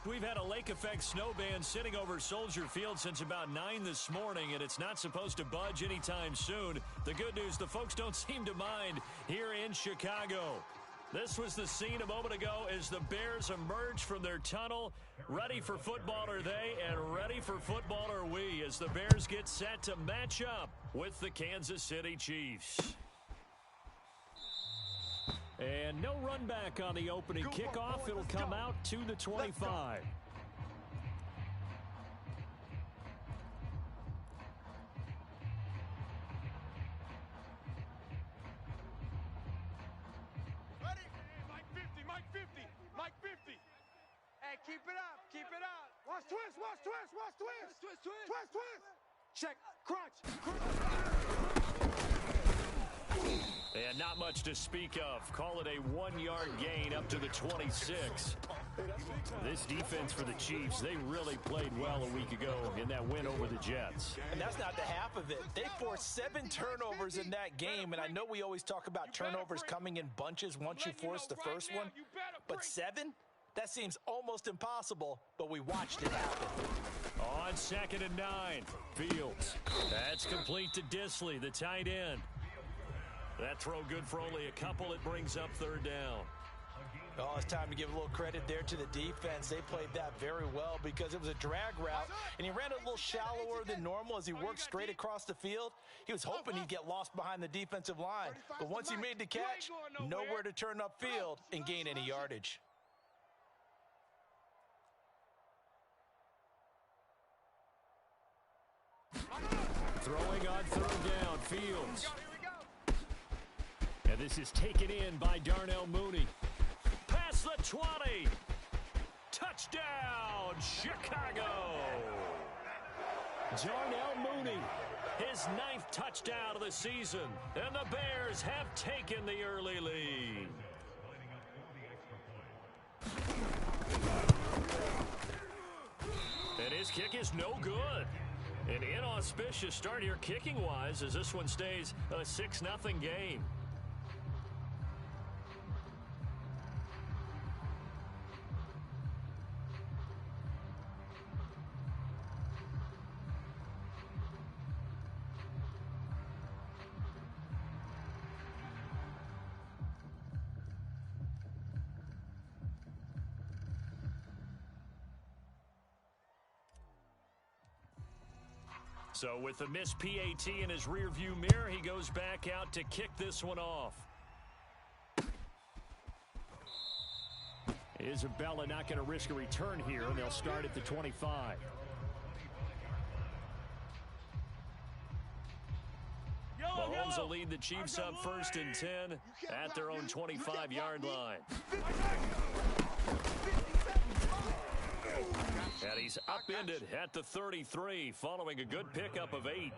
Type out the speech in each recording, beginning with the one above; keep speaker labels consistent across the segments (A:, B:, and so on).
A: We've had a lake effect snow band sitting over Soldier Field since about 9 this morning, and it's not supposed to budge anytime soon. The good news, the folks don't seem to mind here in Chicago. This was the scene a moment ago as the Bears emerge from their tunnel. Ready for football are they, and ready for football are we as the Bears get set to match up with the Kansas City Chiefs. And no run back on the opening kickoff. It'll come out to the 25.
B: Ready? Mike 50, Mike 50, Mike 50. Hey, keep it up, keep it up. Watch twist, watch twist, watch twist. Twist, twist, twist. Twist, twist. Check, crunch.
A: And not much to speak of. Call it a 1-yard gain up to the 26. This defense for the Chiefs, they really played well a week ago in that win over the Jets.
C: And that's not the half of it. They forced 7 turnovers in that game, and I know we always talk about turnovers coming in bunches once you force the first one, but 7? That seems almost impossible, but we watched it happen.
A: On 2nd and 9, Fields. That's complete to Disley, the tight end. That throw good for only a couple. It brings up 3rd down.
C: Oh, it's time to give a little credit there to the defense. They played that very well because it was a drag route, and he ran a little shallower than normal as he worked straight across the field. He was hoping he'd get lost behind the defensive line, but once he made the catch, nowhere to turn upfield and gain any yardage.
A: Throwing on 3rd down, Fields. And this is taken in by Darnell Mooney. Past the 20. Touchdown, Chicago. Darnell Mooney, his 9th touchdown of the season. And the Bears have taken the early lead. And his kick is no good. An inauspicious start here kicking-wise as this one stays a 6-0 game. So with the missed PAT in his rearview mirror, he goes back out to kick this one off. Isabella not going to risk a return here, and they'll start at the 25. Mahomes will lead the Chiefs up 1st and 10 at their own 25-yard line. And he's upended at the 33 following a good pickup of 8.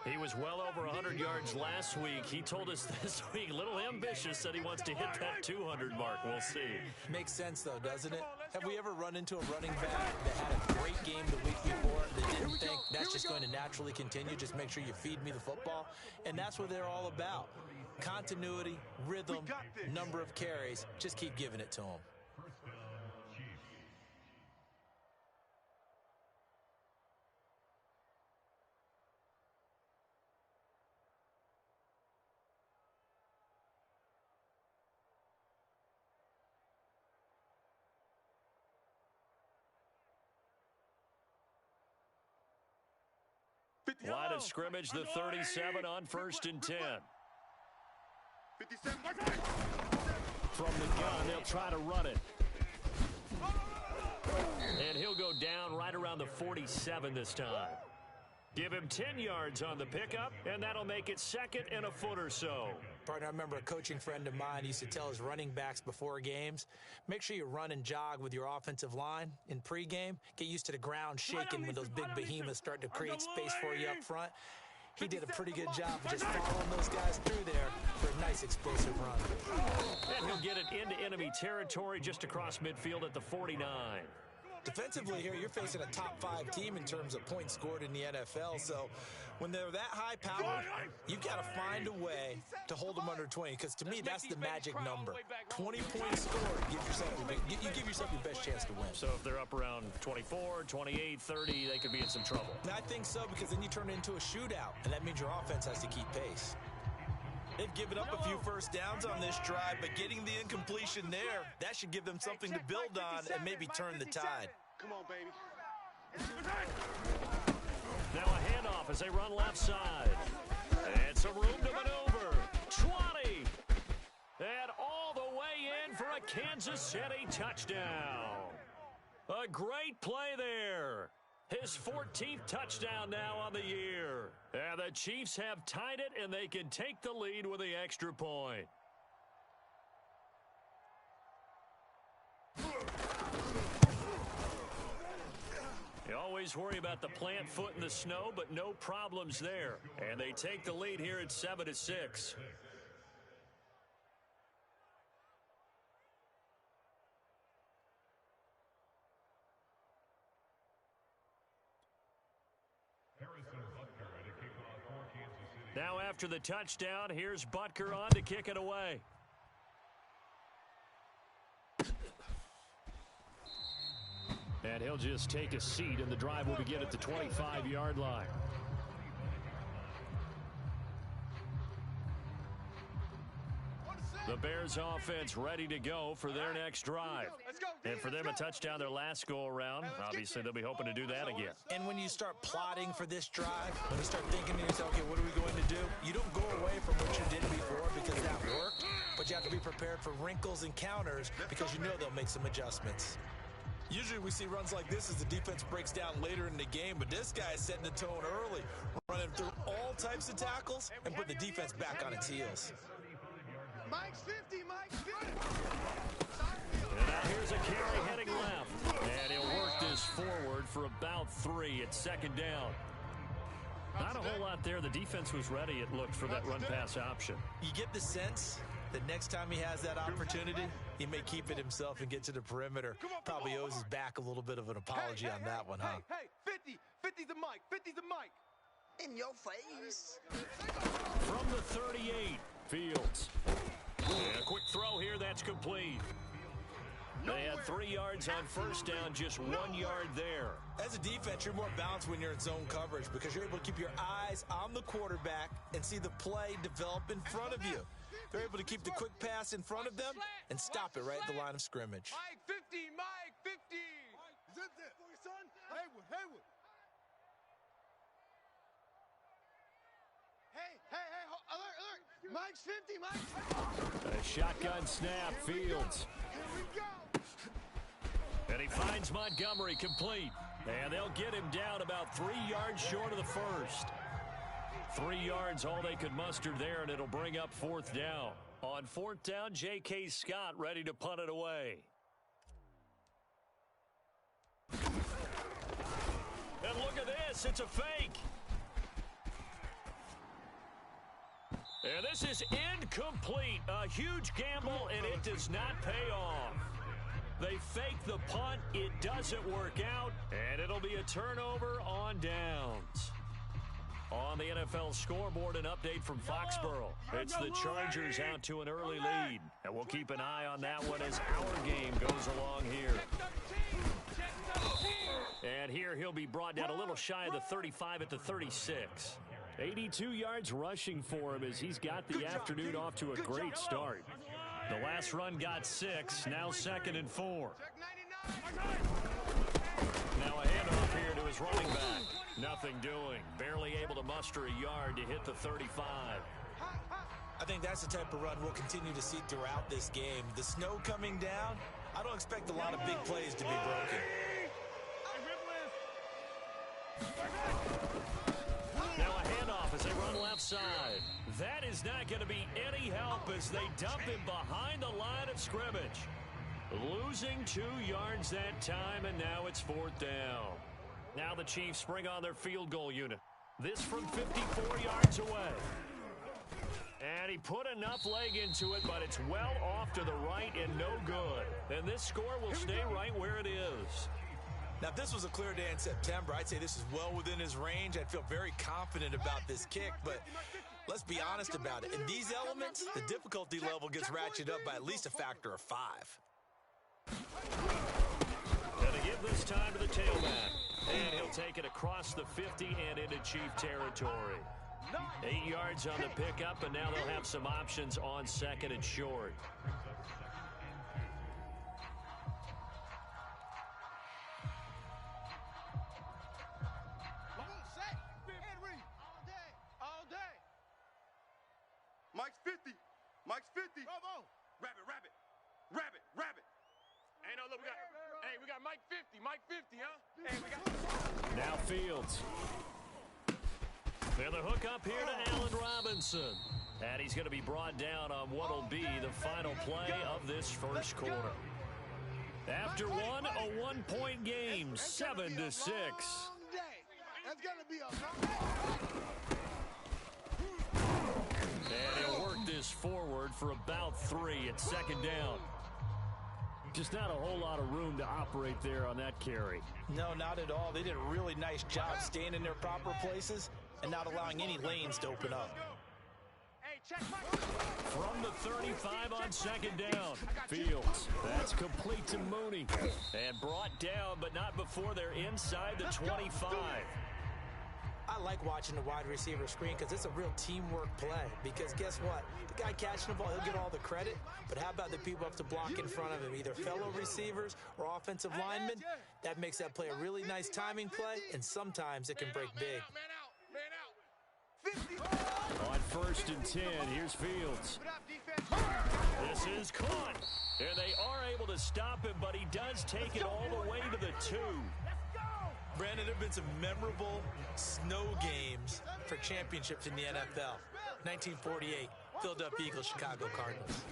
A: He was well over 100 yards last week. He told us this week, a little ambitious, that he wants to hit that 200 mark. We'll see.
C: Makes sense, though, doesn't it? Have we ever run into a running back that had a great game the week before that didn't think that's just going to naturally continue? Just make sure you feed me the football. And that's what they're all about. Continuity, rhythm, number of carries. Just keep giving it to them.
A: Line of scrimmage, the 37 on 1st and 10.
B: 57.
A: From the gun, they'll try to run it. And he'll go down right around the 47 this time. Give him 10 yards on the pickup, and that'll make it 2nd and a foot or so.
C: Partner, I remember a coaching friend of mine used to tell his running backs before games, make sure you run and jog with your offensive line in pregame. Get used to the ground shaking when those big behemoths start to create space for you up front. He did a pretty good job of just following those guys through there for a nice explosive run.
A: And he'll get it into enemy territory just across midfield at the 49.
C: Defensively here, you're facing a top-5 team in terms of points scored in the NFL, so when they're that high-powered, you've got to find a way to hold them under 20, because to me, that's the magic number. 20 points scored gives yourself a You give yourself your best chance to win.
A: So if they're up around 24, 28, 30, they could be in some trouble.
C: I think so, because then you turn it into a shootout, and that means your offense has to keep pace.
D: They've given up a few first downs on this drive, but getting the incompletion there, that should give them something to build on and maybe turn the tide.
B: Come on, baby.
A: Now a handoff as they run left side. And some room to maneuver. 20. And all the way in for a Kansas City touchdown. A great play there. His 14th touchdown now on the year. And the Chiefs have tied it, and they can take the lead with the extra point. You always worry about the plant foot in the snow, but no problems there. And they take the lead here at 7-6. Now after the touchdown, here's Butker on to kick it away. And he'll just take a seat, and the drive will begin at the 25-yard line. The Bears offense ready to go for their next drive. And for them, a touchdown their last go-around. Obviously, they'll be hoping to do that again.
C: And when you start plotting for this drive, when you start thinking to yourself, okay, what are we going to do? You don't go away from what you did before because that worked, but you have to be prepared for wrinkles and counters because you know they'll make some adjustments.
D: Usually we see runs like this as the defense breaks down later in the game, but this guy is setting the tone early, running through all types of tackles and put the defense back on its heels.
B: Mike's 50, Mike's 50.
A: And now here's a carry heading left. And he'll work this forward for about 3 at second down. Not a whole lot there. The defense was ready, it looked, for that run-pass option.
D: You get the sense that next time he has that opportunity, he may keep it himself and get to the perimeter. Probably owes his back a little bit of an apology on that one, huh?
B: Hey, 50. 50's the mic. 50's the mic. In your face.
A: From the 38, Fields. And a quick throw here, that's complete. They had 3 yards on first down, just 1 yard there.
D: As a defense, you're more balanced when you're in zone coverage because you're able to keep your eyes on the quarterback and see the play develop in front of you. They're able to keep the quick pass in front of them and stop it right at the line of scrimmage.
B: Mike 50, Mike 50. Zip it, son. Haywood. Hey, alert. Mike's 50, Mike's 50.
A: A shotgun snap, Fields.
B: Here we go.
A: And he finds Montgomery complete. And they'll get him down about 3 yards short of the first. 3 yards, all they could muster there, and it'll bring up fourth down. On fourth down, J.K. Scott ready to punt it away. And look at this, it's a fake. And this is incomplete. A huge gamble, and it does not pay off. They fake the punt, it doesn't work out, and it'll be a turnover on downs. On the NFL scoreboard, an update from Foxborough. It's the Chargers out to an early lead, and we'll keep an eye on that one as our game goes along here. And here he'll be brought down a little shy of the 35 at the 36. 82 yards rushing for him as he's got the afternoon off to a great start. The last run got 6, now 2nd and 4. Now a handoff here to his running back. Nothing doing. Barely able to muster a yard to hit the 35.
D: I think that's the type of run we'll continue to see throughout this game. The snow coming down, I don't expect a lot of big plays to be broken.
A: Now a handoff as they run left side. That is not going to be any help as they dump him behind the line of scrimmage. Losing 2 yards that time, and now it's fourth down. Now the Chiefs bring on their field goal unit. This from 54 yards away. And he put enough leg into it, but it's well off to the right and no good. And this score will stay right where it is.
D: Now, if this was a clear day in September, I'd say this is well within his range. I'd feel very confident about this kick, but let's be honest about it. In these elements, the difficulty level gets ratcheted up by at least a factor of 5.
A: time to the tailback. And he'll take it across the 50 and into Chief territory. 8 yards on the pickup, and now they'll have some options on second and short.
B: Mike's 50. Mike's 50. Bravo. Rabbit. Hey, no, look, we got Mike 50. Mike 50, huh? Hey, we got...
A: Now Fields. And the hook up here to Allen Robinson. And he's going to be brought down on what will be the final play of this first quarter. After one, a one-point game, 7-6.
B: That's going to be a long day.
A: And he'll work this forward for about 3 at second down. Just not a whole lot of room to operate there on that carry.
C: No, not at all. They did a really nice job staying in their proper places and not allowing any lanes to open up.
A: From the 35 on second down, Fields. That's complete to Mooney. And brought down, but not before they're inside the 25.
C: I like watching the wide receiver screen because it's a real teamwork play. Because guess what? The guy catching the ball, he'll get all the credit. But how about the people up to block in front of him, either fellow receivers or offensive linemen? That makes that play a really nice timing play, and sometimes it can break big.
A: On 1st and 10, here's Fields. This is caught. And they are able to stop him, but he does take it all the way to the 2.
C: Brandon, there have been some memorable snow games for championships in the NFL. 1948, Philadelphia Eagles, Chicago Cardinals.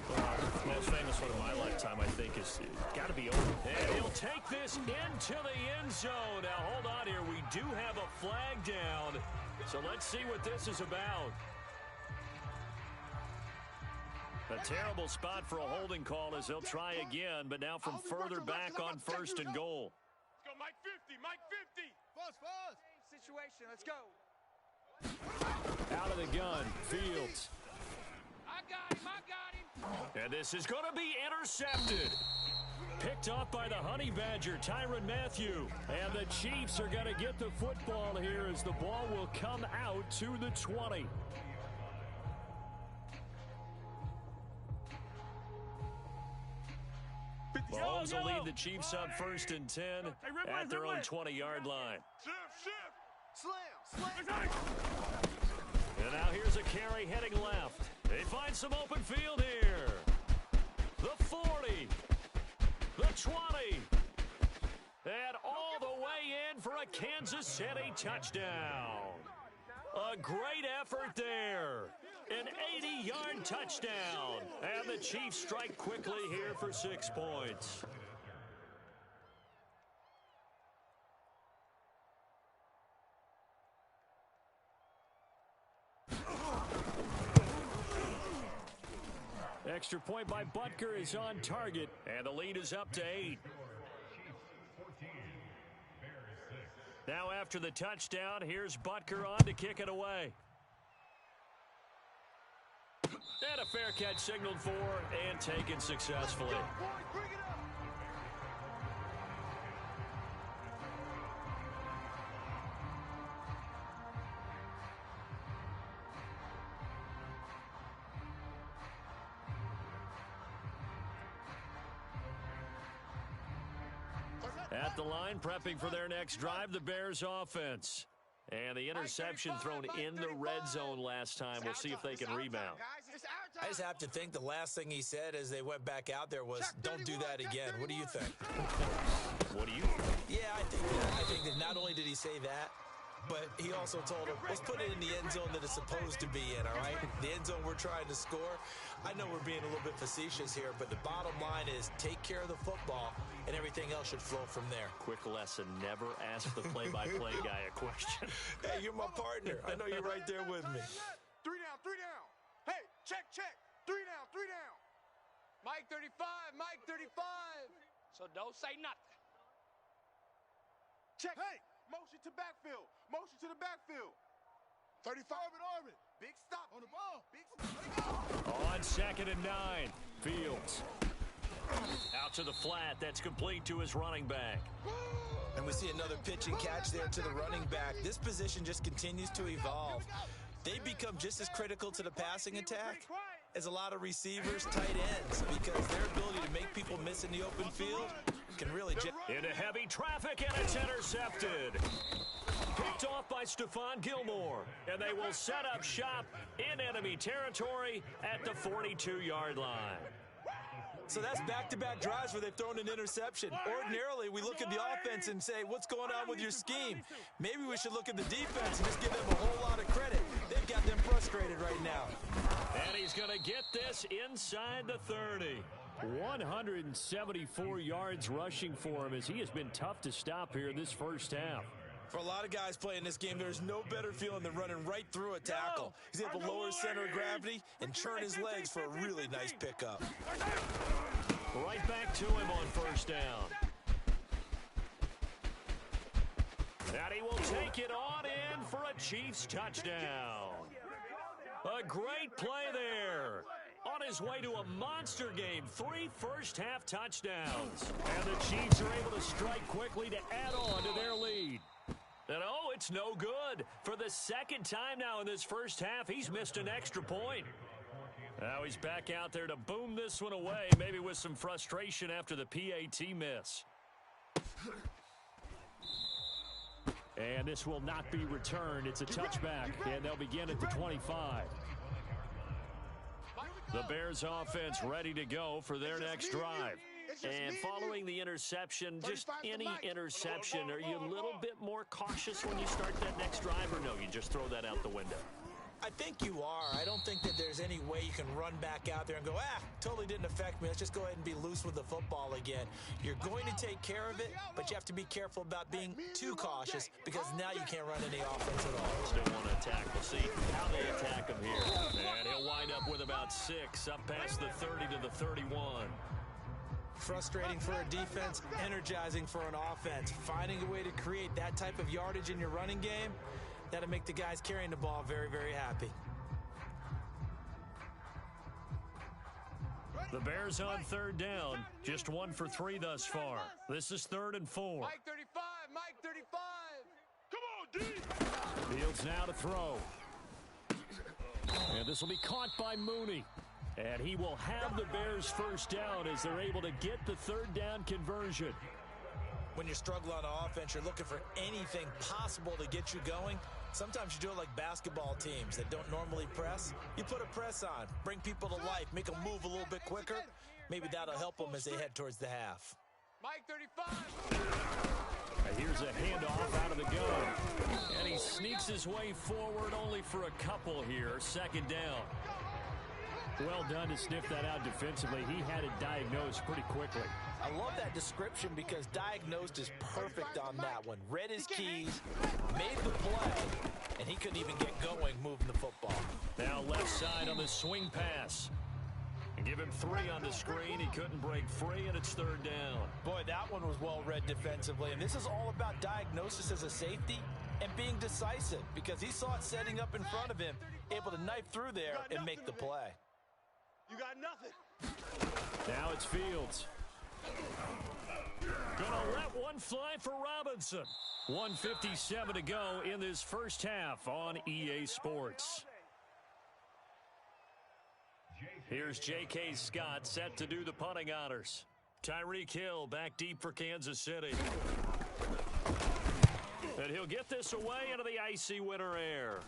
A: Most famous one of my lifetime, I think, is got to be over. And he'll take this into the end zone. Now, hold on here. We do have a flag down. So let's see what this is about. A terrible spot for a holding call as they'll try again, but now from further back on 1st and goal.
B: Let's go, Mike 50. Mike 50. Fuzz. Situation. Let's go.
A: Out of the gun, Fields.
B: I got him.
A: And this is going to be intercepted. Picked off by the Honey Badger, Tyrann Mathieu. And the Chiefs are going to get the football here as the ball will come out to the 20. Mahomes will lead the Chiefs up 1st and 10 at their own 20-yard line.
B: Slam.
A: And now here's a carry heading left. They find some open field here. The 40. The 20. And all the way in for a Kansas City touchdown. A great effort there. An 80-yard touchdown. And the Chiefs strike quickly here for 6 points. Extra point by Butker is on target, and the lead is up to 8. Now after the touchdown, here's Butker on to kick it away. And a fair catch signaled for and taken successfully. At the line, prepping for their next drive, the Bears offense. And the interception thrown in the red zone last time. We'll see if they can rebound.
C: I just have to think the last thing he said as they went back out there was, don't do that again. What do you think?
A: What do you think?
C: Yeah, I think that not only did he say that, but he also told him, let's put it in the end zone that it's supposed to be in, all right? The end zone we're trying to score. I know we're being a little bit facetious here, but the bottom line is take care of the football, and everything else should flow from there.
A: Quick lesson, never ask the play-by-play guy a question.
C: Hey, you're my partner. I know you're right there with me.
B: 3 down. Hey, check. 3 down. Mike 35. So don't say nothing. Check. Hey, motion to the backfield. 35 in orbit. Big stop on the ball. Big stop.
A: On 2nd and 9, Fields. Out to the flat. That's complete to his running back.
D: And we see another pitch and catch there to the running back. This position just continues to evolve. They become just as critical to the passing attack as a lot of receivers, tight ends, because their ability to make people miss in the open field can really...
A: Into heavy traffic, and it's intercepted. Picked off by Stephon Gilmore, and they will set up shop in enemy territory at the 42-yard line.
D: So that's back-to-back drives where they've thrown an interception. Ordinarily, we look at the offense and say, what's going on with your scheme? Maybe we should look at the defense and just give them a whole lot of credit. They've got them frustrated right now.
A: And he's going to get this inside the 30. 174 yards rushing for him as he has been tough to stop here in this first half.
D: For a lot of guys playing this game, there's no better feeling than running right through a tackle. He's able to lower his center of gravity and churn his legs for a really nice pickup.
A: Right back to him on first down. And he will take it on in for a Chiefs touchdown. A great play there. On his way to a monster game, 3 first-half touchdowns. And the Chiefs are able to strike quickly to add on to their lead. And oh, it's no good. For the second time now in this first half, he's missed an extra point. Now he's back out there to boom this one away, maybe with some frustration after the PAT miss. And this will not be returned. It's a touchback, and they'll begin at the 25. The Bears offense ready to go for their next drive. And following the interception, just any interception, are you a little bit more cautious when you start that next drive, or no, you just throw that out the window?
D: I think you are. I don't think that there's any way you can run back out there and go, totally didn't affect me. Let's just go ahead and be loose with the football again. You're going to take care of it, but you have to be careful about being too cautious because now you can't run any offense at all.
A: Still want to attack. We'll see how they attack him here. And he'll wind up with about 6, up past the 30 to the 31.
D: Frustrating for a defense, energizing for an offense. Finding a way to create that type of yardage in your running game, that'll make the guys carrying the ball very, very happy.
A: The Bears on third down, just 1 for 3 thus far. This is 3rd and 4.
B: Mike 35, Mike 35. Come on, D.
A: Fields now to throw. And this will be caught by Mooney. And he will have the Bears first down as they're able to get the 3rd down conversion.
D: When you're struggling on offense, you're looking for anything possible to get you going. Sometimes you do it like basketball teams that don't normally press. You put a press on, bring people to life, make them move a little bit quicker. Maybe that'll help them as they head towards the half.
B: Mike 35.
A: Here's a handoff out of the gun. And he sneaks his way forward only for a couple here. 2nd down. Well done to sniff that out defensively. He had it diagnosed pretty quickly.
D: I love that description because diagnosed is perfect on that one. Read his keys, made the play, and he couldn't even get going moving the football.
A: Now left side on the swing pass. And give him 3 on the screen. He couldn't break free, and it's 3rd down.
D: Boy, that one was well read defensively. And this is all about diagnosis as a safety and being decisive because he saw it setting up in front of him, able to knife through there and make the play.
B: You got nothing.
A: Now it's Fields. Gonna let one fly for Robinson. 1:57 to go in this first half on EA Sports. Here's J.K. Scott set to do the punting honors. Tyreek Hill back deep for Kansas City. And he'll get this away into the icy winter air.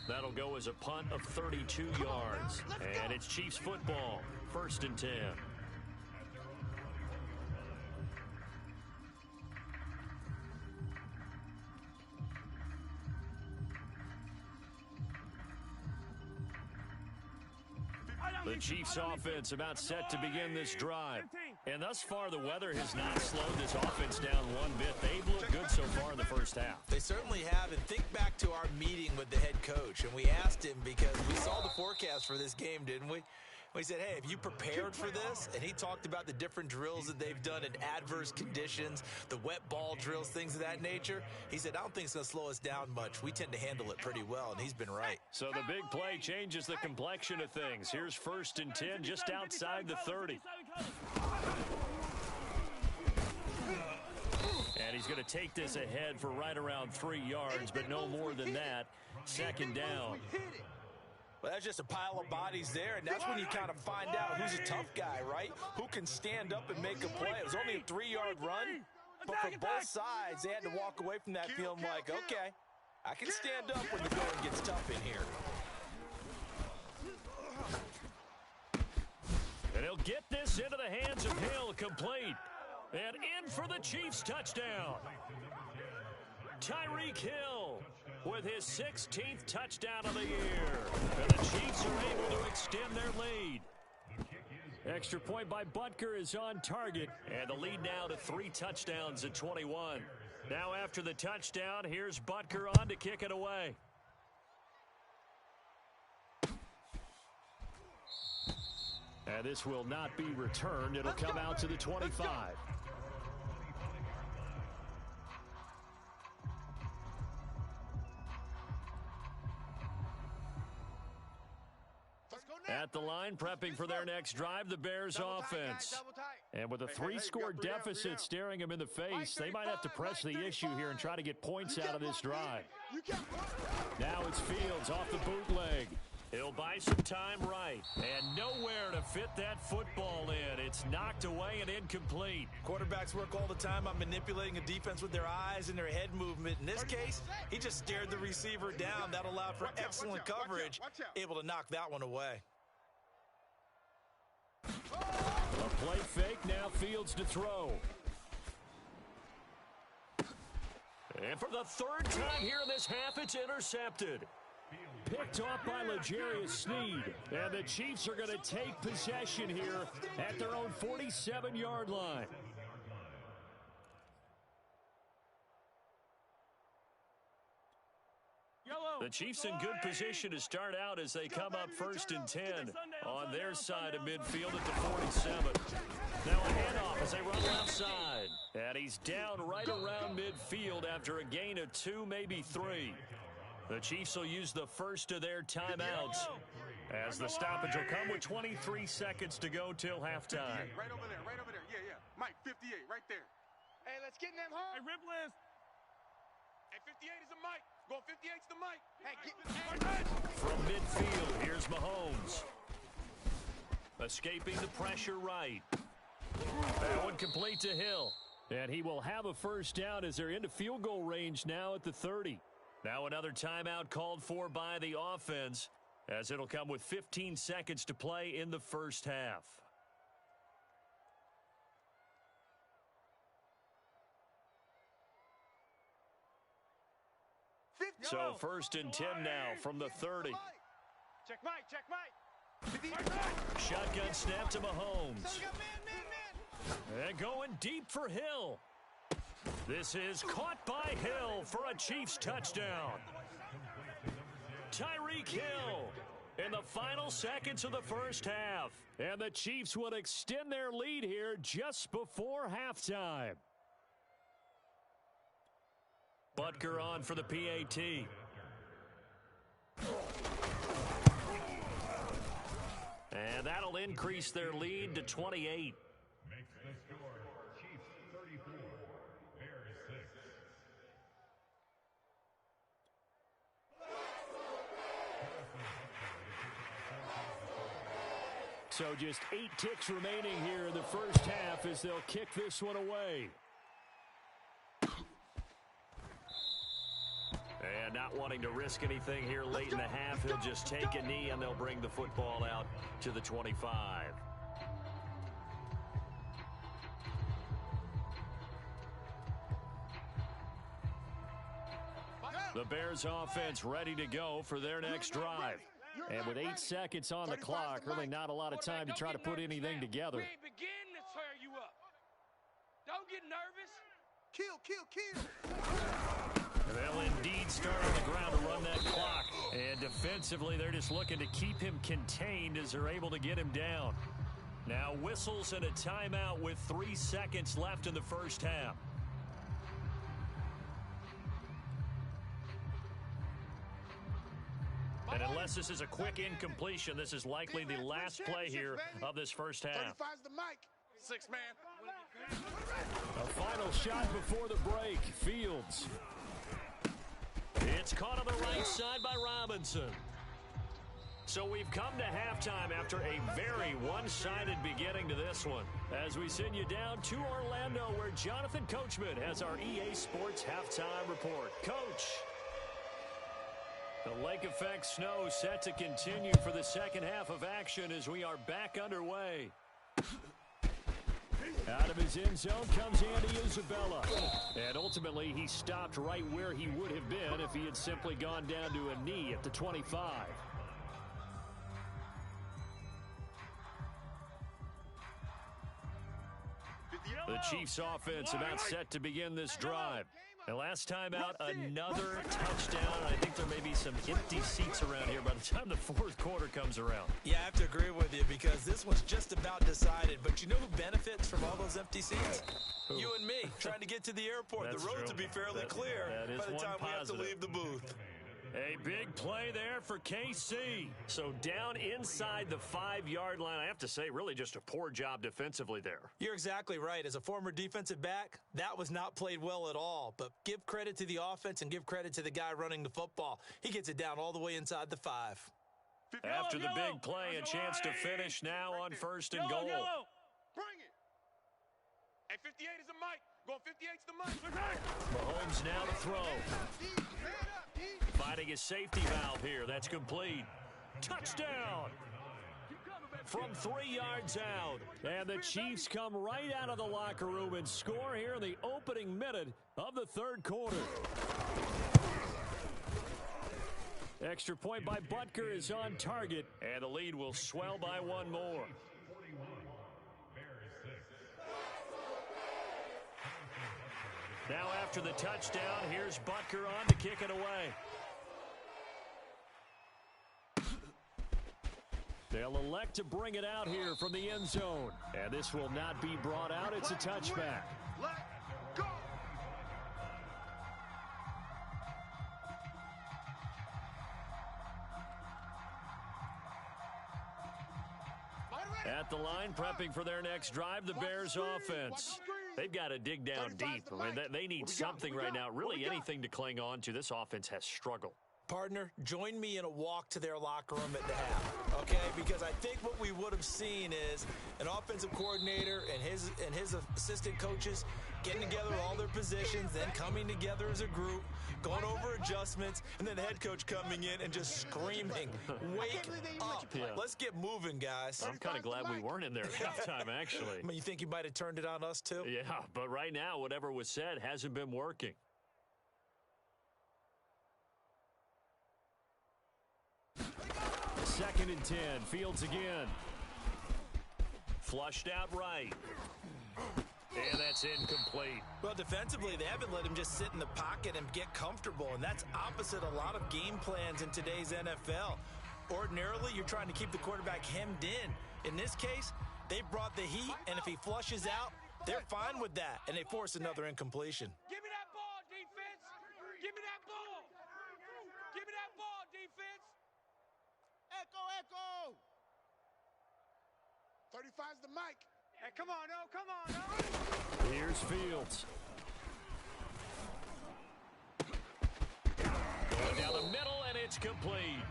A: That'll go as a punt of 32 yards. And it's Chiefs football, 1st and 10. The Chiefs offense about set to begin this drive. And thus far, the weather has not slowed this offense down one bit. They've looked good so far in the first half.
D: They certainly have. And think back to our meeting with the head coach. And we asked him because we saw the forecast for this game, didn't we? Well, he said, hey, have you prepared for this? And he talked about the different drills that they've done in adverse conditions, the wet ball drills, things of that nature. He said, I don't think it's going to slow us down much. We tend to handle it pretty well, and he's been right.
A: So the big play changes the complexion of things. Here's 1st and 10 just outside the 30. And he's going to take this ahead for right around 3 yards, but no more than that. 2nd down.
D: Well, that's just a pile of bodies there, and that's when you kind of find out who's a tough guy, right? Who can stand up and make a play. It was only a 3-yard run, but for both sides, they had to walk away from that feeling like, okay, I can stand up when the going gets tough in here.
A: And he'll get this into the hands of Hill, complete. And in for the Chiefs touchdown. Tyreek Hill with his 16th touchdown of the year. And the Chiefs are able to extend their lead. Extra point by Butker is on target. And the lead now to 3 touchdowns at 21. Now after the touchdown, here's Butker on to kick it away. And this will not be returned. It'll come out to the 25. At the line, prepping for their next drive, the Bears offense. And with a 3-score deficit staring them in the face, they might have to press the issue here and try to get points out of this drive. Now it's Fields off the bootleg. He'll buy some time right. And nowhere to fit that football in. It's knocked away and incomplete.
D: Quarterbacks work all the time on manipulating a defense with their eyes and their head movement. In this case, he just stared the receiver down. That allowed for excellent coverage. Able to knock that one away.
A: A play fake, now Fields to throw. And for the 3rd time here in this half, it's intercepted. Picked off by L'Jarius Sneed. And the Chiefs are going to take possession here at their own 47-yard line. The Chiefs in good position to start out as they come up 1st and 10 on their side of midfield at the 47. Now a handoff as they run left side. And he's down right around midfield after a gain of 2, maybe 3. The Chiefs will use the first of their timeouts as the stoppage will come with 23 seconds to go till halftime.
B: Right over there, right over there. Yeah, yeah. Mike, 58, right there. Hey, let's get in them home. Hey, rip list. Hey, 58 is the Mike. Going 58's the Mike. Hey,
A: from midfield, here's Mahomes. Escaping the pressure right. That one complete to Hill. And he will have a first down as they're into field goal range now at the 30. Now another timeout called for by the offense as it'll come with 15 seconds to play in the first half. So 1st and 10 now from the 30.
B: Check Mike, check Mike.
A: Shotgun snap to Mahomes. And going deep for Hill. This is caught by Hill for a Chiefs touchdown. Tyreek Hill in the final seconds of the first half. And the Chiefs will extend their lead here just before halftime. Butker on for the PAT. And that'll increase their lead to 28.
E: Makes the score Chiefs 34, Bears 6.
A: So just 8 ticks remaining here in the first half as they'll kick this one away. And not wanting to risk anything here late in the half, he'll just take a knee and they'll bring the football out to the 25. The Bears offense ready to go for their next drive. And with 8 seconds on the clock, really not a lot of time to try to put anything together.
B: We ain't beginning to tear you up. Don't get nervous. Kill, kill, kill.
A: And they'll indeed start on the ground to run that clock. And defensively, they're just looking to keep him contained as they're able to get him down. Now whistles and a timeout with 3 seconds left in the first half. And unless this is a quick incompletion, this is likely the last play here of this first half.
B: 35's the mic. 6 man.
A: A final shot before the break. Fields. It's caught on the right side by Robinson. So we've come to halftime after a very one-sided beginning to this one. As we send you down to Orlando, where Jonathan Coachman has our EA Sports halftime report. Coach. The lake effect snow set to continue for the second half of action as we are back underway. Out of his end zone comes Andy Isabella. And ultimately, he stopped right where he would have been if he had simply gone down to a knee at the 25. The Chiefs offense about set to begin this drive. And last time out, another touchdown. I think there may be some empty seats around here by the time the fourth quarter comes around.
D: Yeah, I have to agree with you because this one's just about decided. But you know who benefits from all those empty seats? Who? You and me, trying to get to the airport.
A: That's
D: the roads
A: true.
D: will be fairly clear by the time we have to leave the booth.
A: A big play there for KC. So down inside the 5-yard line. I have to say, really just a poor job defensively there.
C: You're exactly right. As a former defensive back, that was not played well at all. But give credit to the offense and give credit to the guy running the football. He gets it down all the way inside the 5.
A: After the big play, a chance to finish now on first and goal.
B: Bring it. Hey, 58 is the mic. Going 58's the mic.
A: Mahomes now to throw. Finding his safety valve here. That's complete. Touchdown! From 3 yards out. And the Chiefs come right out of the locker room and score here in the opening minute of the third quarter. Extra point by Butker is on target. And the lead will swell by one more. Now after the touchdown, here's Butker on to kick it away. They'll elect to bring it out here from the end zone. And this will not be brought out. It's a touchback.
B: Let go.
A: At the line, prepping for their next drive, the Bears offense. They've got to dig down deep. I mean, they need something right now, really anything to cling on to. This offense has struggled.
C: Partner, join me in a walk to their locker room at the half, okay? Because I think what we would have seen is an offensive coordinator and his assistant coaches getting together all their positions, then coming together as a group, going over adjustments, and then the head coach coming in and just screaming, "Wake up.
A: Yeah.
C: Let's get moving, guys."
A: I'm kind of glad we weren't in there at halftime, actually.
C: I mean, you think you might have turned it on us, too?
A: Yeah, but right now, whatever was said hasn't been working. Second and 10. Fields again. Flushed out right. And that's incomplete.
C: Well, defensively, they haven't let him just sit in the pocket and get comfortable, and that's opposite a lot of game plans in today's NFL. Ordinarily, you're trying to keep the quarterback hemmed in. In this case, they brought the heat, and if he flushes out, they're fine with that, and they force another incompletion.
B: Give me that ball, defense. Give me that ball. Give me that ball, defense. Echo. 35's the mic. Hey, come on, no.
A: Here's Fields. Going down the middle, and it's complete.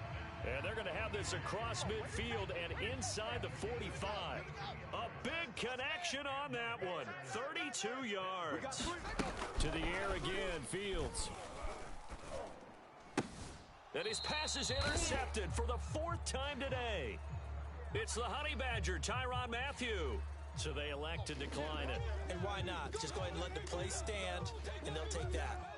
A: And they're going to have this across midfield and inside the 45. A big connection on that one. 32 yards. To the air again, Fields. And his pass is intercepted for the 4th time today. It's the Honey Badger, Tyrann Mathieu. So they elect to decline it.
C: And why not? Just go ahead and let the play stand, and they'll take that.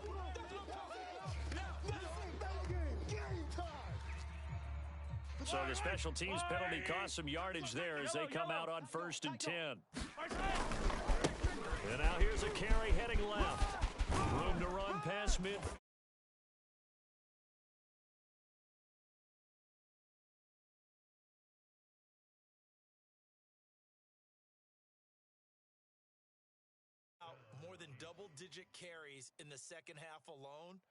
A: So the special teams penalty cost some yardage there as they come out on 1st and 10. And now here's a carry heading left. Room to run past mid.
D: double-digit carries in the second half alone.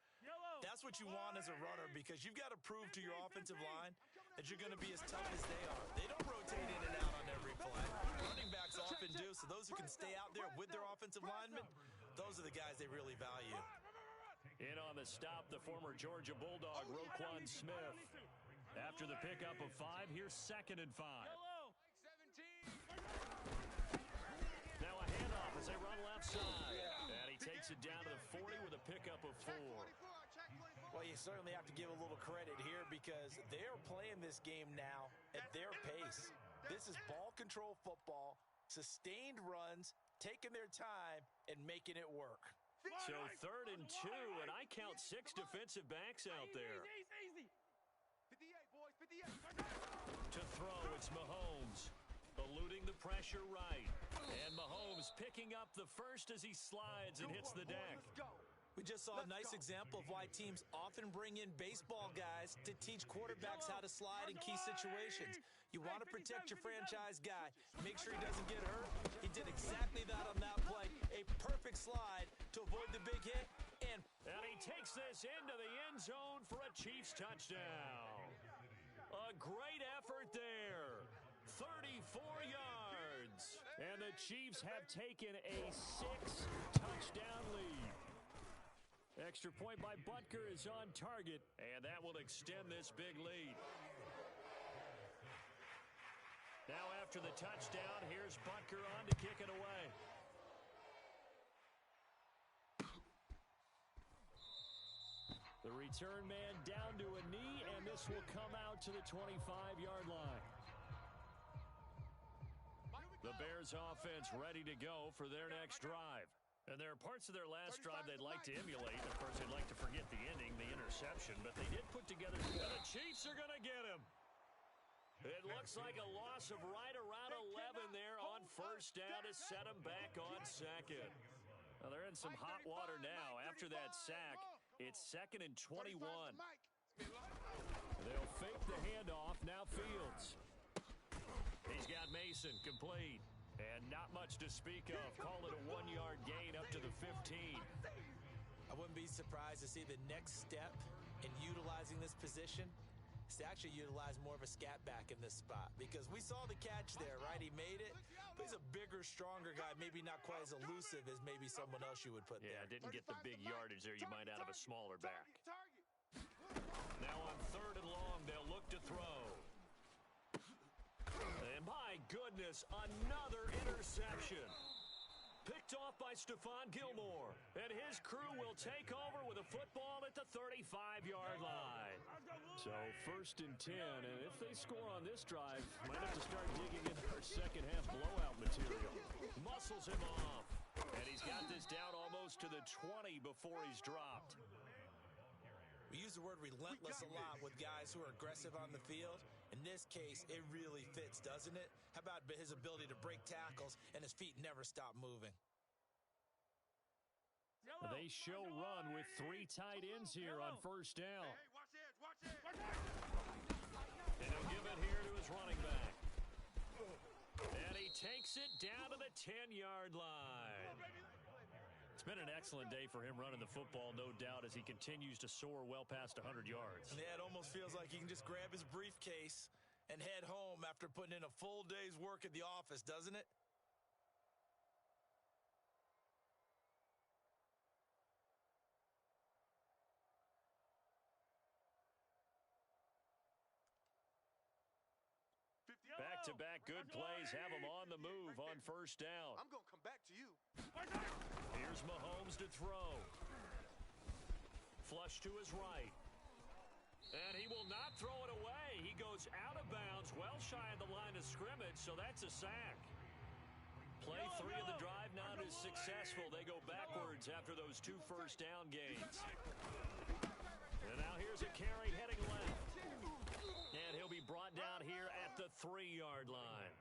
D: That's what you want as a runner because you've got to prove to your offensive line that you're going to be as tough as they are. They don't rotate in and out on every play. Running backs often do, so those who can stay out there with their offensive linemen, those are the guys they really value.
A: In on the stop, the former Georgia Bulldog, Roquan Smith. After the pickup of 5, here's 2nd and 5. Now a handoff as they run left side. And he takes it down to the 40 with a pickup of 4.
D: Well, you certainly have to give a little credit here because they're playing this game now at their pace. This is ball control football, sustained runs, taking their time, and making it work.
A: So 3rd and 2, and I count 6 defensive backs out there.
B: 58, boys, 58.
A: To throw, it's Mahomes. Eluding the pressure right. And Mahomes picking up the first as he slides and hits the deck.
B: Let's go.
D: We just saw a nice example of why teams often bring in baseball guys to teach quarterbacks how to slide in key situations. You want to protect your franchise guy. Make sure he doesn't get hurt. He did exactly that on that play. A perfect slide to avoid the big hit. And
A: he takes this into the end zone for a Chiefs touchdown. A great effort there. 34 yards. And the Chiefs have taken a 6-touchdown lead. Extra point by Butker is on target, and that will extend this big lead. Now after the touchdown, here's Butker on to kick it away. The return man down to a knee, and this will come out to the 25-yard line. The Bears offense ready to go for their next drive. And there are parts of their last drive they'd like to emulate. Of course, they'd like to forget the ending, the interception, but they did put together. And the Chiefs are going to get him. It looks like a loss of right around 11 there on 1st down to set them back on 2nd. Well, they're in some hot water now. After that sack, it's 2nd and 21. They'll fake the handoff. Now Fields. He's got Mason complete. And not much to speak of. Call it a 1-yard gain up to the 15.
D: I wouldn't be surprised to see the next step in utilizing this position is to actually utilize more of a scat back in this spot. Because we saw the catch there, right? He made it. But he's a bigger, stronger guy. Maybe not quite as elusive as maybe someone else you would put there.
A: Yeah, didn't get the big yardage there you might out of a smaller back. Now on 3rd and long, they'll look to throw. And my goodness, another interception. Picked off by Stephon Gilmore. And his crew will take over with a football at the 35-yard line. So 1st and 10, and if they score on this drive, might have to start digging into our second half blowout material. Muscles him off. And he's got this down almost to the 20 before he's dropped.
D: We use the word relentless a lot with guys who are aggressive on the field. In this case, it really fits, doesn't it? How about his ability to break tackles and his feet never stop moving?
A: They show run with 3 tight ends here on 1st down.
B: Hey, watch this, watch this.
A: And he'll give it here to his running back. And he takes it down to the 10-yard line. It's been an excellent day for him running the football, no doubt, as he continues to soar well past 100 yards.
D: Yeah, it almost feels like he can just grab his briefcase and head home after putting in a full day's work at the office, doesn't it?
A: Back-to-back good plays have him on the move on 1st down.
B: I'm going to come back to you.
A: Here's Mahomes to throw. Flush to his right. And he will not throw it away. He goes out of bounds, well shy of the line of scrimmage, so that's a sack. Play 3 of the drive not as successful. They go backwards after those 2 1st down gains. And now here's a carry heading left. And he'll be brought down here at the 3-yard line.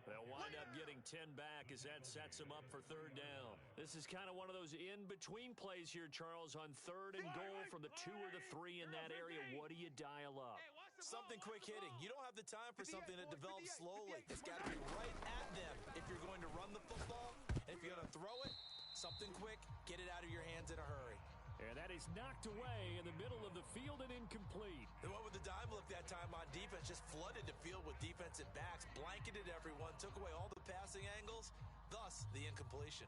A: They'll wind up getting 10 back as that sets them up for 3rd down. This is kind of one of those in-between plays here, Charles, on 3rd and goal from the 2 or the 3 in that area. What do you dial up?
D: Something quick hitting. You don't have the time for something that develops slowly. It's got to be right at them if you're going to run the football. And if you're going to throw it, something quick
A: That is knocked away in the middle of the field and incomplete.
D: They went with the dime look that time on defense, just flooded the field with defensive backs, blanketed everyone, took away all the passing angles, thus the incompletion.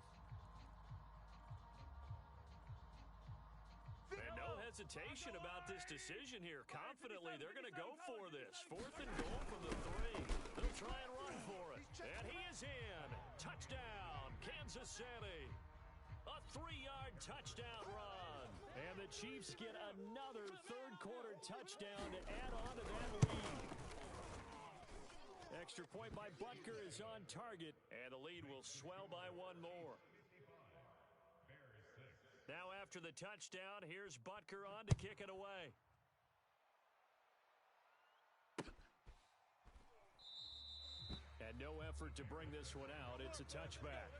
A: And no hesitation about this decision here. Confidently, they're going to go for this. 4th and goal from the 3. They'll try and run for it. And he is in. Touchdown, Kansas City. A 3-yard touchdown run. And the Chiefs get another third-quarter touchdown to add on to that lead. Extra point by Butker is on target, and the lead will swell by one more. Now after the touchdown, here's Butker on to kick it away. And no effort to bring this one out. It's a touchback.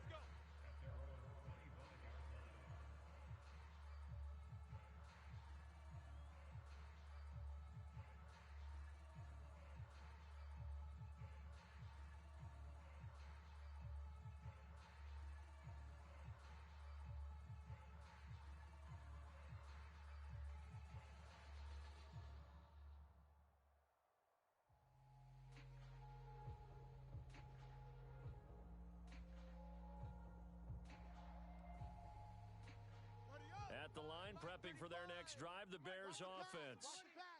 A: At the line, prepping for their next drive, the Bears offense.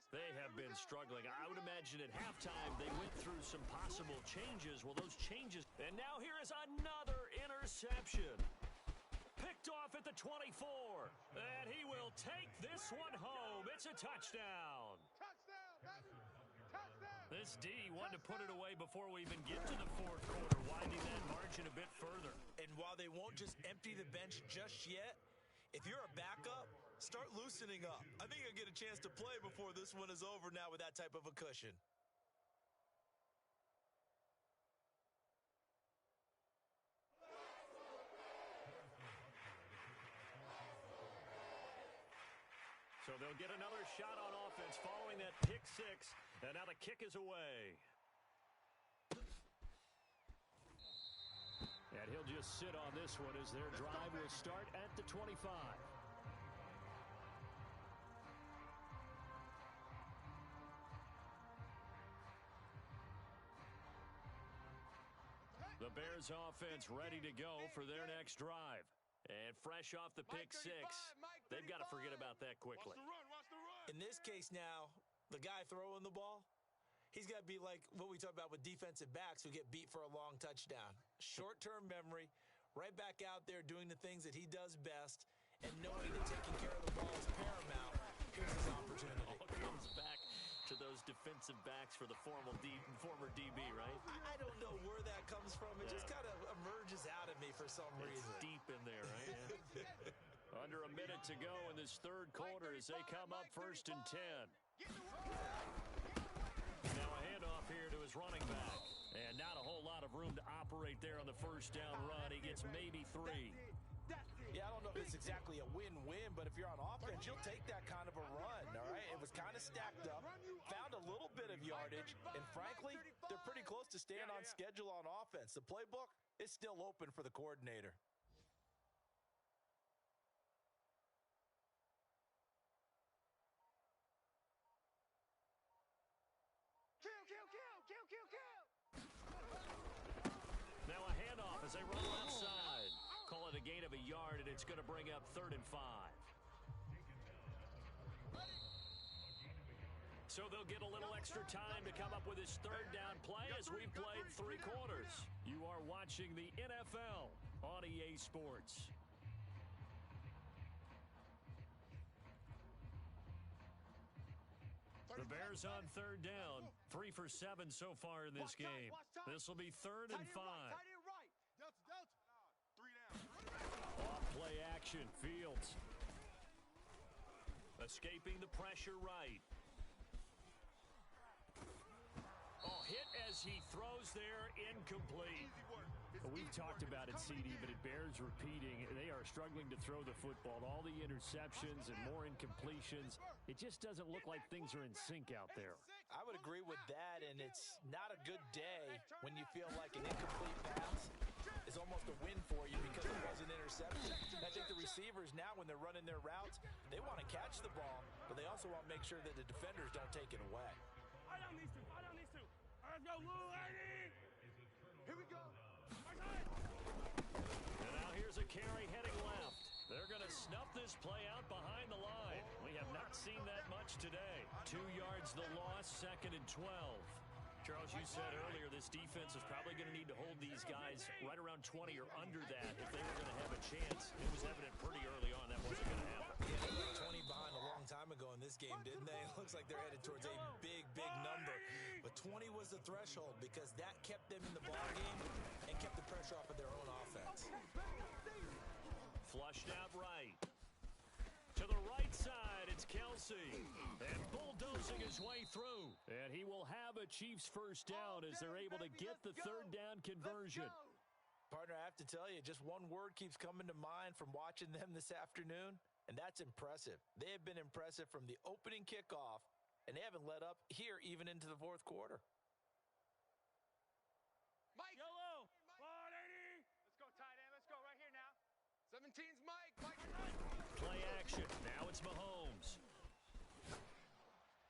A: They have been struggling. I would imagine at halftime they went through some possible changes. Well, those changes. And now here is another interception. Picked off at the 24. And he will take this one home. It's a touchdown. This D wanted to put it away before we even get to the 4th quarter, widening that margin a bit further.
D: And while they won't just empty the bench just yet, if you're a backup, start loosening up. I think you'll get a chance to play before this one is over now with that type of a cushion.
A: So they'll get another shot on offense following that pick 6, and now the kick is away. And he'll just sit on this one as their drive will start at the 25. The Bears offense ready to go for their next drive. And fresh off the pick 6, they've got to forget about that quickly.
D: In this case now, the guy throwing the ball, he's got to be like what we talk about with defensive backs who get beat for a long touchdown. Short-term memory, right back out there doing the things that he does best, and knowing that taking care of the ball is paramount. Here's his opportunity.
A: All comes back to those defensive backs for the former DB, right?
D: I don't know where that comes from. It just kind of emerges out of me for some reason.
A: It's deep in there, right? Yeah. Under a minute to go in this third quarter as they come up 1st and 10. Now a handoff here to his running back. And not a whole lot of room to operate there on the first down run. He gets maybe 3.
D: Yeah, I don't know if it's exactly a win-win, but if you're on offense, you'll take that kind of a run, all right? It was kind of stacked up, found a little bit of yardage, and frankly, they're pretty close to staying on schedule on offense. The playbook is still open for the coordinator.
A: Now a handoff as they run left side. Call it a gain of a yard, and it's going to bring up 3rd and 5. So they'll get a little extra time to come up with his 3rd down play as we've played 3 quarters. You are watching the NFL on EA Sports. The Bears on 3rd down. 3 for 7 so far in this game. This will be 3rd and 5. Off play action, Fields. Escaping the pressure right. Oh, hit as he throws there, incomplete. We've talked about it, CD, but it bears repeating. They are struggling to throw the football. All the interceptions and more incompletions. It just doesn't look like things are in sync out there.
D: I would agree with that, and it's not a good day when you feel like an incomplete pass is almost a win for you because it was an interception. I think the receivers now, when they're running their routes, they want to catch the ball, but they also want to make sure that the defenders don't take it away.
B: I don't need to. Let's go, little lady. Here we go.
A: And now here's a carry heading left. They're going to snuff this play out behind the line. We have not seen that much today. 2 yards the loss, 2nd and 12. Charles, you said earlier this defense is probably going to need to hold these guys right around 20 or under that if they were going to have a chance. It was evident pretty early on that wasn't going to happen.
D: Yeah, they were 20 behind a long time ago in this game, didn't they? It looks like they're headed towards a big, big number. But 20 was the threshold because that kept them in the ballgame and kept the pressure off of their own offense.
A: Flushed out right. To the right side, it's Kelsey. And bulldozing his way through. And he will have a Chiefs first down as they're able to get the third down conversion.
D: Partner, I have to tell you, just one word keeps coming to mind from watching them this afternoon, and that's impressive. They have been impressive from the opening kickoff, and they haven't let up here even into the fourth quarter.
B: Mike. Yellow. Come on, 80. Let's go, tight end. Let's go right here now. 17's Mike.
A: Play action. Now it's Mahomes.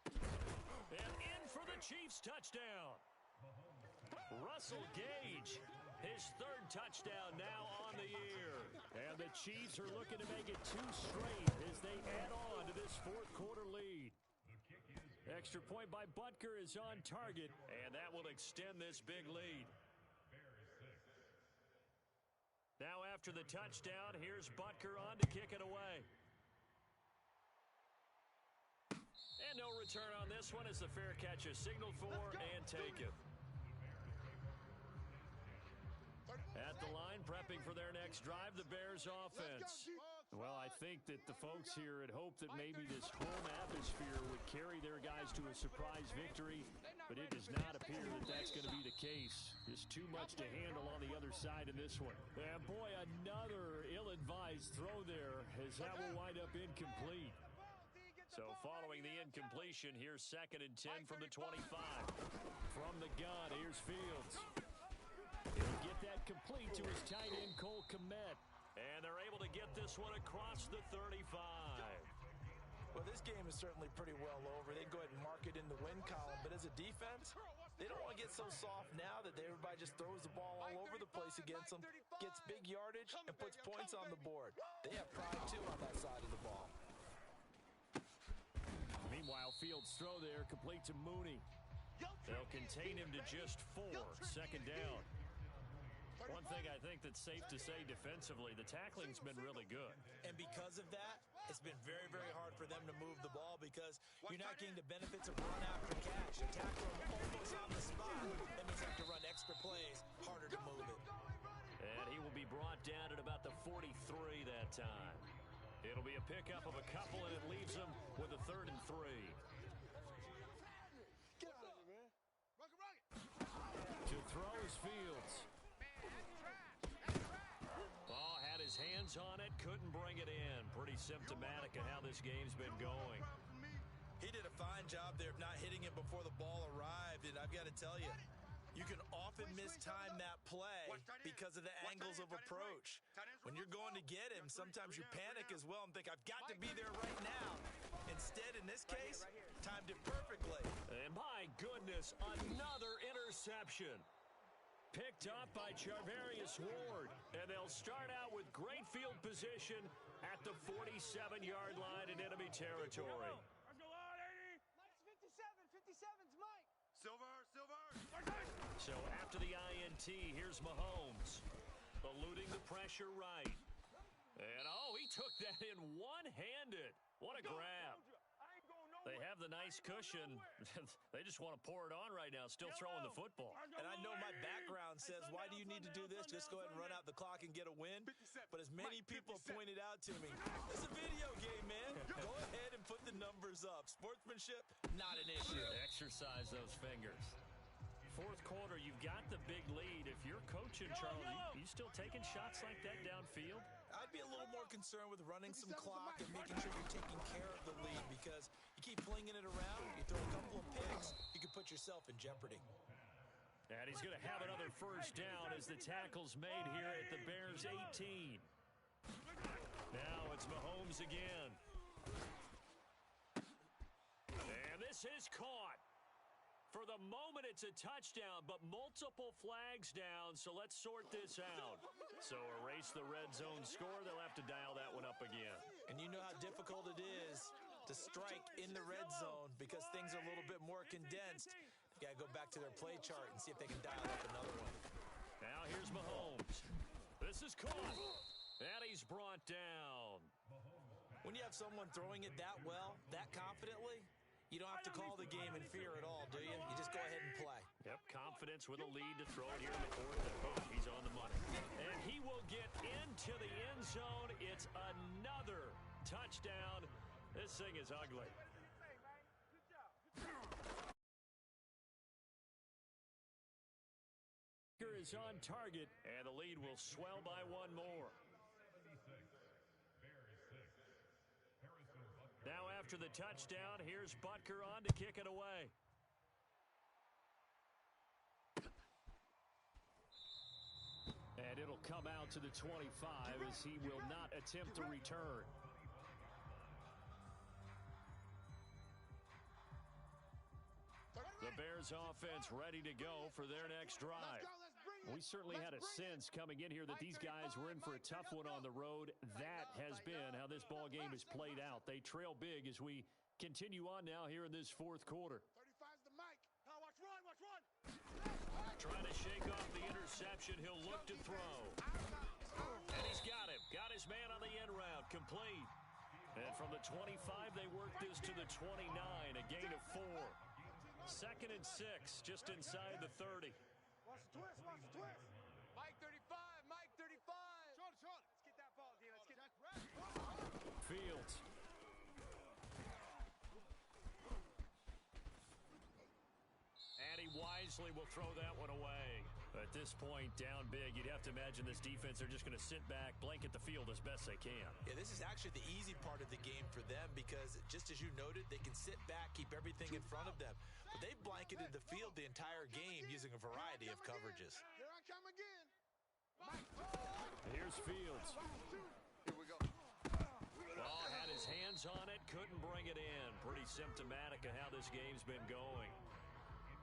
A: And in for the Chiefs touchdown. Russell Gage, his third touchdown now on the year. And the Chiefs are looking to make it 2 straight as they add on to this fourth quarter lead. Extra point by Butker is on target, and that will extend this big lead. Now after the touchdown, here's Butker on to kick it away. And no return on this one as the fair catch is signaled for and taken. At the line, prepping for their next drive, the Bears offense. Well, I think that the folks here had hoped that maybe this home atmosphere would carry their guys to a surprise victory, but it does not appear that that's going to be the case. There's too much to handle on the other side in this one. And boy, another ill-advised throw there as that will wind up incomplete. So following the incompletion, here's 2nd and 10 from the 25. From the gun, here's Fields. He'll get that complete to his tight end, Cole Kmet. And they're able to get this one across the 35.
D: Well, this game is certainly pretty well over. They can go ahead and mark it in the win column. But as a defense, they don't want to get so soft now that everybody just throws the ball all over the place against them, gets big yardage, and puts points on the board. They have pride, too, on that side of the ball.
A: Meanwhile, Fields' throw there complete to Mooney. They'll contain him to just 4. 2nd down. One thing I think that's safe to say defensively, the tackling's been really good.
D: And because of that, it's been very, very hard for them to move the ball because you're not getting the benefits of run after catch. A tackle almost on the spot. That means you have to run extra plays, harder to move it.
A: And he will be brought down at about the 43 that time. It'll be a pickup of a couple, and it leaves them with a 3rd and 3.
B: Get out of here, man. Rocket.
A: To throw is Fields. Oh, had his hands on it, couldn't bring it in. Pretty symptomatic of how this game's been going.
D: He did a fine job there of not hitting it before the ball arrived, and I've got to tell you, you can often mistime that play because of the angles of approach. When you're going to get him, sometimes you panic as well and think, I've got to be there right now. Instead, in this case, timed it perfectly.
A: And my goodness, another interception. Picked up by Charvarius Ward. And they'll start out with great field position at the 47-yard line in enemy territory.
B: Let's go on, 80. Mike's 57. 57's Mike. Silver.
A: So after the INT, here's Mahomes. Eluding the pressure right. And oh, he took that in one-handed. What a grab. They have the nice cushion. They just want to pour it on right now, still throwing the football.
D: And I know my background says, why do you need to do this? Just go ahead and run out the clock and get a win. But as many people have pointed out to me, it's a video game, man. Go ahead and put the numbers up. Sportsmanship, not an issue.
A: Exercise those fingers. Fourth quarter, you've got the big lead. If you're coaching, Charles, you still taking shots like that downfield?
D: I'd be a little more concerned with running some clock and making sure you're taking care of the lead because you keep flinging it around, you throw a couple of picks, you can put yourself in jeopardy.
A: And he's going to have another first down as the tackle's made here at the Bears' 18. Now it's Mahomes again. And this is caught. For the moment, it's a touchdown, but multiple flags down, so let's sort this out. So erase the red zone score. They'll have to dial that one up again.
D: And you know how difficult it is to strike in the red zone because things are a little bit more condensed. You got to go back to their play chart and see if they can dial up another one.
A: Now here's Mahomes. This is caught. And he's brought down.
D: When you have someone throwing it that well, that confidently, you don't have to call the game in fear at all, do you? You just go ahead and play.
A: Yep, confidence with a lead to throw it here in the fourth. And boom, he's on the money. And he will get into the end zone. It's another touchdown. This thing is ugly. Is on target, and the lead will swell by one more. Now after the touchdown, here's Butker on to kick it away. And it'll come out to the 25 as he will not attempt to return. The Bears offense ready to go for their next drive. We certainly had a sense coming in here that these guys were in for a tough one on the road. That has been how this ball game has played out. They trail big as we continue on now here in this fourth quarter.
B: 35's the mic. Now watch run, watch run.
A: Trying to shake off the interception. He'll look to throw. And he's got him. Got his man on the end route. Complete. And from the 25, they work this to the 29. A gain of 4. 2nd and 6, just inside the 30.
B: Watch the twist, watch the twist. Mike 35, Mike 35. Short. Let's get that ball, D. Let's get that.
A: Fields. And he wisely will throw that one away. At this point, down big, you'd have to imagine this defense, they're just going to sit back, blanket the field as best they can.
D: Yeah, this is actually the easy part of the game for them because, just as you noted, they can sit back, keep everything in front of them. But they've blanketed the field the entire game using a variety of coverages.
B: Here I come again.
A: Here's Fields.
B: Here we go.
A: Ball had his hands on it, couldn't bring it in. Pretty symptomatic of how this game's been going.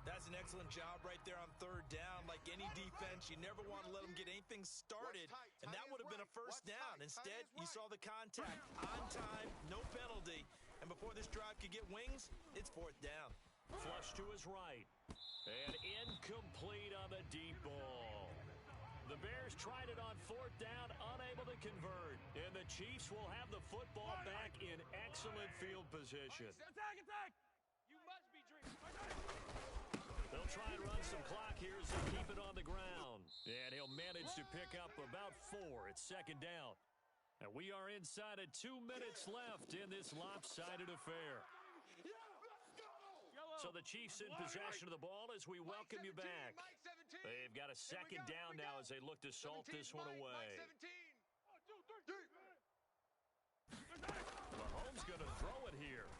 D: That's an excellent job right there on 3rd down. Like any defense, you never want to let them get anything started, and that would have been a first down. Instead, you saw the contact on time, no penalty, and before this drive could get wings, it's 4th down.
A: Flush to his right, and incomplete on the deep ball. The Bears tried it on 4th down, unable to convert, and the Chiefs will have the football back in excellent field position.
B: Attack! You must be dreaming.
A: They'll try and run some clock here as they keep it on the ground. And he'll manage to pick up about 4. It's 2nd down. And we are inside of 2 minutes left in this lopsided affair. So the Chiefs in possession of the ball as we welcome you back. They've got a 2nd down now as they look to salt this one away. Mahomes going to throw it here.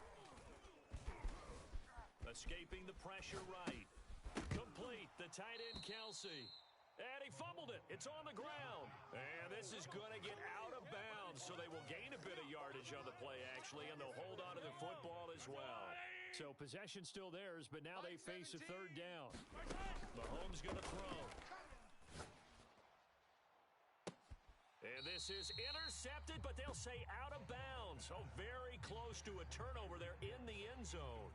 A: Escaping the pressure right. Complete, the tight end Kelsey. And he fumbled it. It's on the ground. And this is going to get out of bounds, so they will gain a bit of yardage on the play, actually, and they'll hold on to the football as well. So possession still theirs, but now they face a 3rd down. Mahomes going to throw. And this is intercepted, but they'll say out of bounds. Oh, very close to a turnover there in the end zone.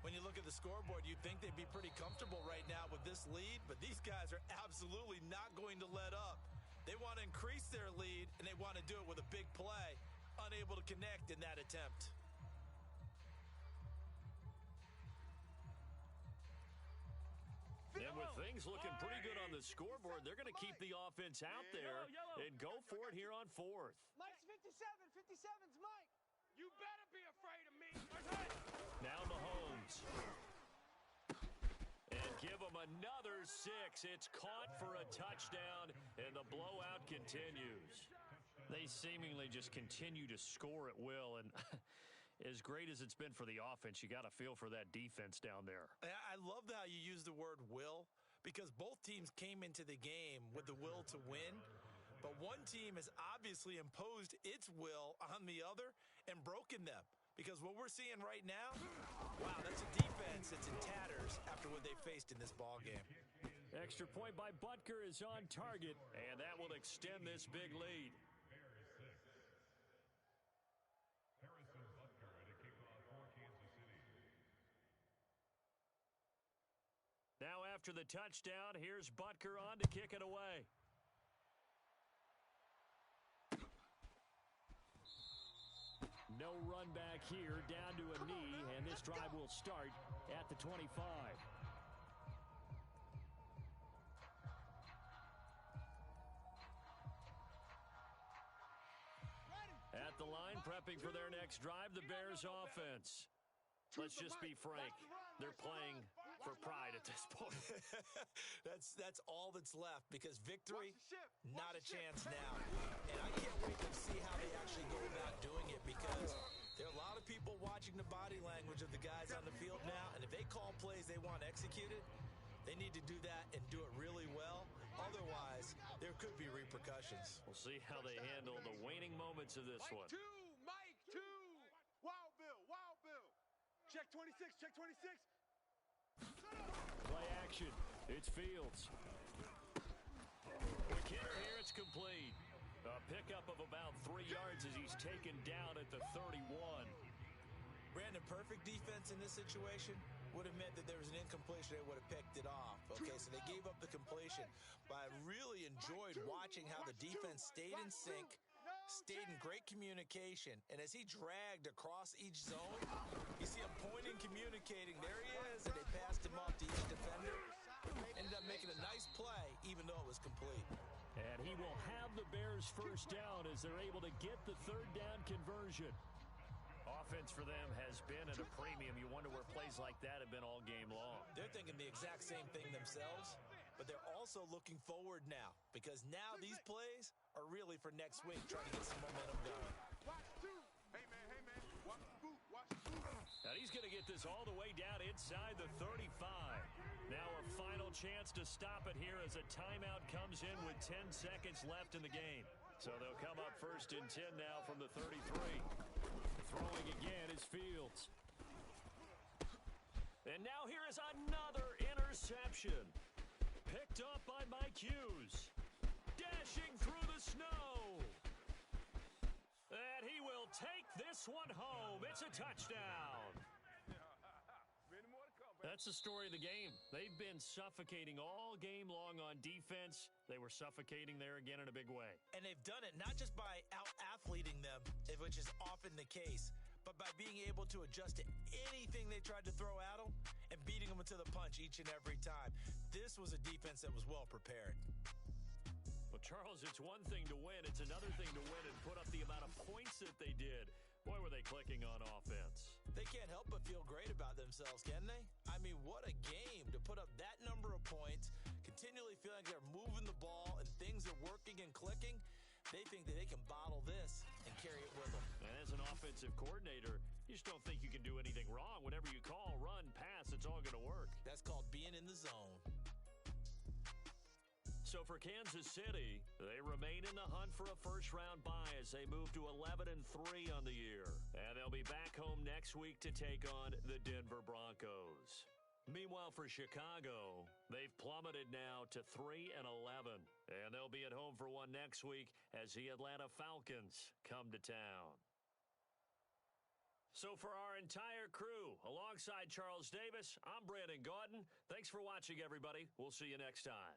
D: When you look at the scoreboard, you'd think they'd be pretty comfortable right now with this lead, but these guys are absolutely not going to let up. They want to increase their lead, and they want to do it with a big play, unable to connect in that attempt.
A: And with things looking pretty good on the scoreboard, they're going to keep the offense out there and go for it here on 4th.
B: Mike's 57. 57's Mike. You better be afraid of me.
A: Now Mahomes. And give him another 6. It's caught for a touchdown, and the blowout continues. They seemingly just continue to score at will, and as great as it's been for the offense, you got to feel for that defense down there.
D: I love how you use the word will, because both teams came into the game with the will to win, But one team has obviously imposed its will on the other and broken them. Because what we're seeing right now, wow, that's a defense that's in tatters after what they faced in this ballgame.
A: Extra point by Butker is on target, and that will extend this big lead.
E: Harrison Butker at a kickoff for Kansas City.
A: Now after the touchdown, here's Butker on to kick it away. No run back here, down to a knee, and this drive will start at the 25. At the line, prepping for their next drive, the Bears offense. Let's just be frank. They're playing for pride at this point.
D: That's all that's left because victory, not a chance now. And I can't wait to see how they actually go about doing it because there are a lot of people watching the body language of the guys on the field now. And if they call plays they want executed, they need to do that and do it really well. Otherwise, there could be repercussions.
A: We'll see how they handle the waning moments of this one.
B: Mike 2. Wild Bill, Wild Bill. Check 26, check 26.
A: Play action. It's Fields. McKinnon here, it's complete. A pickup of about 3 yards as he's taken down at the 31.
D: Brandon, perfect defense in this situation would have meant that there was an incompletion. They would have picked it off. Okay, so they gave up the completion. But I really enjoyed watching how the defense stayed in sync, stayed in great communication. And as he dragged across each zone, you see him pointing, communicating. There he is, and they passed him off to each defender. Ended up making a nice play, even though it was complete.
A: And he will have the Bears first down as they're able to get the third down conversion. Offense for them has been at a premium. You wonder where plays like that have been all game long.
D: They're thinking the exact same thing themselves, but they're also looking forward now because now these plays are really for next week, trying to get some momentum going.
B: Hey, man, watch the boot, watch the boot.
A: And he's going to get this all the way down inside the 35. Now a final chance to stop it here as a timeout comes in with 10 seconds left in the game. So they'll come up first and 10 now from the 33. Throwing again is Fields. And now here is another interception. Picked up by Mike Hughes. Dashing through the snow. And he will take this one home. It's a touchdown. That's the story of the game. They've been suffocating all game long on defense. They were suffocating there again in a big way.
D: And they've done it not just by out-athleting them, which is often the case, but by being able to adjust to anything they tried to throw at them and beating them to the punch each and every time. This was a defense that was well prepared.
A: Well, Charles, it's one thing to win. It's another thing to win and put up the amount of points that they did. Boy, were they clicking on offense.
D: They can't help but feel great about themselves, can they? I mean, what a game to put up that number of points, continually feeling like they're moving the ball and things are working and clicking. They think that they can bottle this and carry it with them.
A: And as an offensive coordinator, you just don't think you can do anything wrong. Whatever you call, run, pass, it's all going to work.
D: That's called being in the zone.
A: So for Kansas City, they remain in the hunt for a first-round bye as they move to 11-3 on the year. And they'll be back home next week to take on the Denver Broncos. Meanwhile, for Chicago, they've plummeted now to 3-11. And they'll be at home for one next week as the Atlanta Falcons come to town. So for our entire crew, alongside Charles Davis, I'm Brandon Gaudin. Thanks for watching, everybody. We'll see you next time.